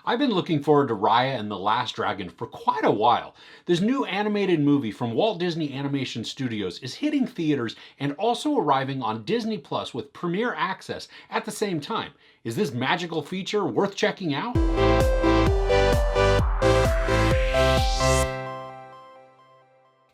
I've been looking forward to Raya and the Last Dragon for quite a while. This new animated movie from Walt Disney Animation Studios is hitting theaters and also arriving on Disney Plus with premiere access at the same time. Is this magical feature worth checking out?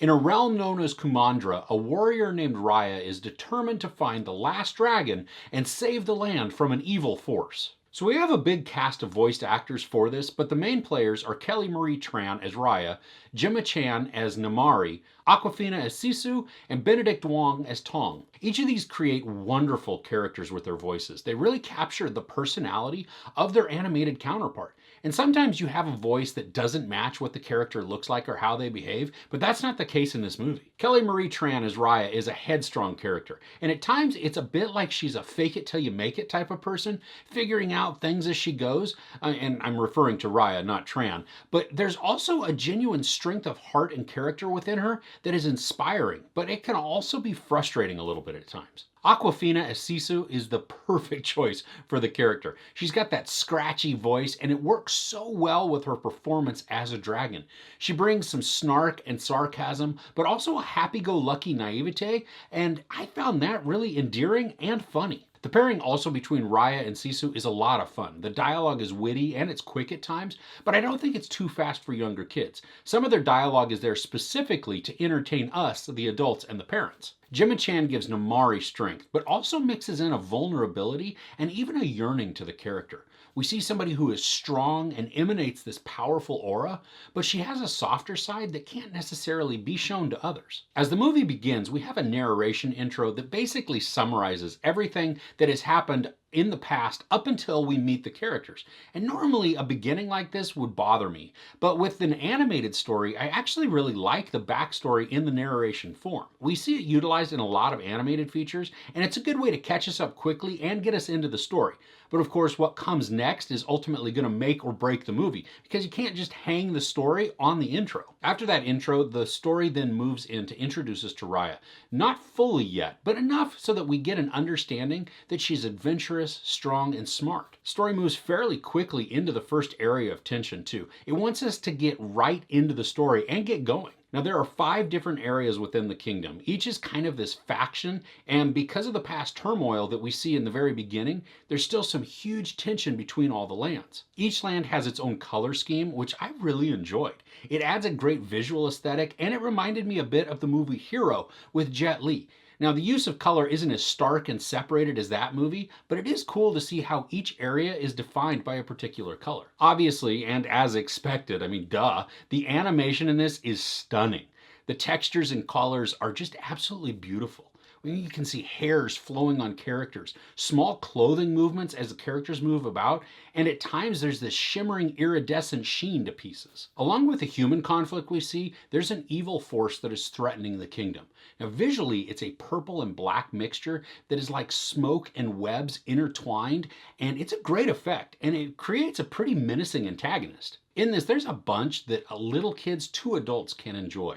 In a realm known as Kumandra, a warrior named Raya is determined to find the last dragon and save the land from an evil force. So we have a big cast of voiced actors for this, but the main players are Kelly Marie Tran as Raya, Gemma Chan as Namari, Awkwafina as Sisu, and Benedict Wong as Tong. Each of these create wonderful characters with their voices. They really capture the personality of their animated counterpart. And sometimes you have a voice that doesn't match what the character looks like or how they behave, but that's not the case in this movie. Kelly Marie Tran as Raya is a headstrong character, and at times it's a bit like she's a fake it till you make it type of person, figuring out things as she goes, and I'm referring to Raya, not Tran, but there's also a genuine strength of heart and character within her that is inspiring, but it can also be frustrating a little bit at times. Awkwafina as Sisu is the perfect choice for the character. She's got that scratchy voice and it works so well with her performance as a dragon. She brings some snark and sarcasm, but also a happy-go-lucky naivete, and I found that really endearing and funny. The pairing also between Raya and Sisu is a lot of fun. The dialogue is witty and it's quick at times, but I don't think it's too fast for younger kids. Some of their dialogue is there specifically to entertain us, the adults and the parents. Gemma Chan gives Namari strength, but also mixes in a vulnerability and even a yearning to the character. We see somebody who is strong and emanates this powerful aura, but she has a softer side that can't necessarily be shown to others. As the movie begins, we have a narration intro that basically summarizes everything that has happened in the past up until we meet the characters. And normally a beginning like this would bother me, but with an animated story, I actually really like the backstory in the narration form. We see it utilized in a lot of animated features, and it's a good way to catch us up quickly and get us into the story. But of course, what comes next is ultimately going to make or break the movie, because you can't just hang the story on the intro. After that intro, the story then moves in to introduce us to Raya. Not fully yet, but enough so that we get an understanding that she's adventurous, strong, and smart. The story moves fairly quickly into the first area of tension too. It wants us to get right into the story and get going. Now there are 5 different areas within the kingdom. Each is kind of this faction, and because of the past turmoil that we see in the very beginning, there's still some huge tension between all the lands. Each land has its own color scheme, which I really enjoyed. It adds a great visual aesthetic, and it reminded me a bit of the movie Hero with Jet Li. Now, the use of color isn't as stark and separated as that movie, but it is cool to see how each area is defined by a particular color. Obviously, and as expected, duh, the animation in this is stunning. The textures and colors are just absolutely beautiful. You can see hairs flowing on characters, small clothing movements as the characters move about, and at times there's this shimmering iridescent sheen to pieces. Along with the human conflict we see, there's an evil force that is threatening the kingdom. Now visually, it's a purple and black mixture that is like smoke and webs intertwined, and it's a great effect, and it creates a pretty menacing antagonist. In this, there's a bunch that little kids to adults can enjoy.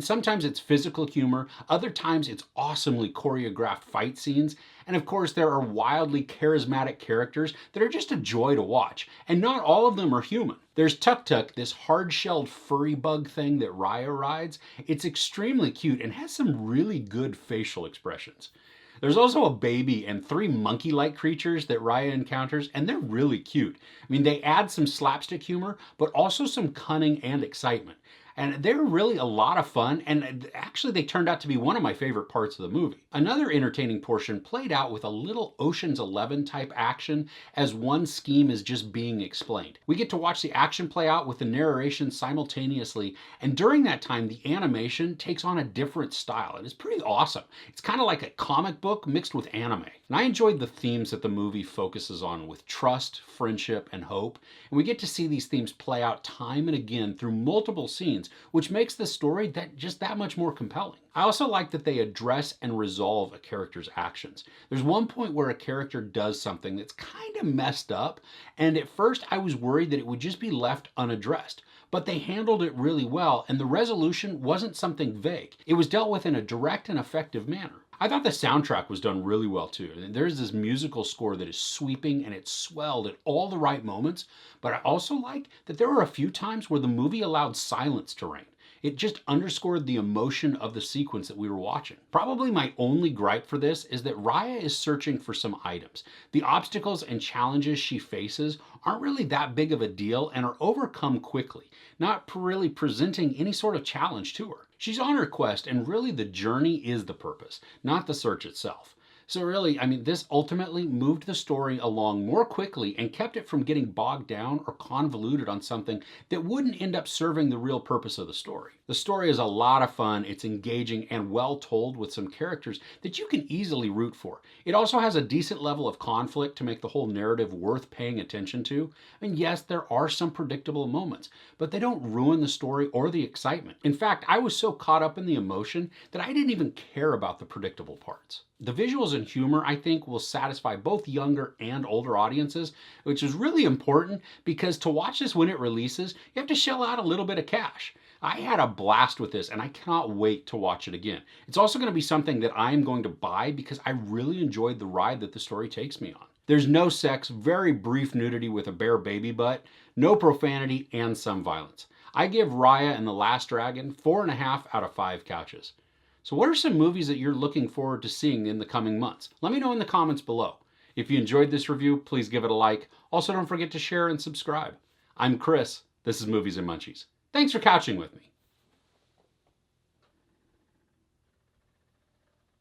Sometimes it's physical humor, other times it's awesomely choreographed fight scenes, and of course there are wildly charismatic characters that are just a joy to watch, and not all of them are human. There's Tuk Tuk, this hard-shelled furry bug thing that Raya rides. It's extremely cute and has some really good facial expressions. There's also a baby and 3 monkey-like creatures that Raya encounters, and they're really cute. They add some slapstick humor, but also some cunning and excitement. And they're really a lot of fun, and actually they turned out to be one of my favorite parts of the movie. Another entertaining portion played out with a little Ocean's 11 type action as one scheme is just being explained. We get to watch the action play out with the narration simultaneously, and during that time the animation takes on a different style, and it's pretty awesome. It's kind of like a comic book mixed with anime. And I enjoyed the themes that the movie focuses on with trust, friendship, and hope, and we get to see these themes play out time and again through multiple scenes, which makes the story just that much more compelling. I also like that they address and resolve a character's actions. There's one point where a character does something that's kind of messed up, and at first I was worried that it would just be left unaddressed. But they handled it really well, and the resolution wasn't something vague. It was dealt with in a direct and effective manner. I thought the soundtrack was done really well too. There's this musical score that is sweeping and it's swelled at all the right moments, but I also like that there were a few times where the movie allowed silence to reign. It just underscored the emotion of the sequence that we were watching. Probably my only gripe for this is that Raya is searching for some items. The obstacles and challenges she faces aren't really that big of a deal and are overcome quickly, not really presenting any sort of challenge to her. She's on her quest, and really the journey is the purpose, not the search itself. So really, this ultimately moved the story along more quickly and kept it from getting bogged down or convoluted on something that wouldn't end up serving the real purpose of the story. The story is a lot of fun, it's engaging and well told with some characters that you can easily root for. It also has a decent level of conflict to make the whole narrative worth paying attention to. And yes, there are some predictable moments, but they don't ruin the story or the excitement. In fact, I was so caught up in the emotion that I didn't even care about the predictable parts. The visuals and humor, I think, will satisfy both younger and older audiences, which is really important because to watch this when it releases, you have to shell out a little bit of cash. I had a blast with this and I cannot wait to watch it again. It's also going to be something that I am going to buy because I really enjoyed the ride that the story takes me on. There's no sex, very brief nudity with a bare baby butt, no profanity, and some violence. I give Raya and the Last Dragon 4.5 out of 5 couches. So what are some movies that you're looking forward to seeing in the coming months? Let me know in the comments below. If you enjoyed this review, please give it a like. Also, don't forget to share and subscribe. I'm Chris. This is Movies and Munchies. Thanks for couching with me.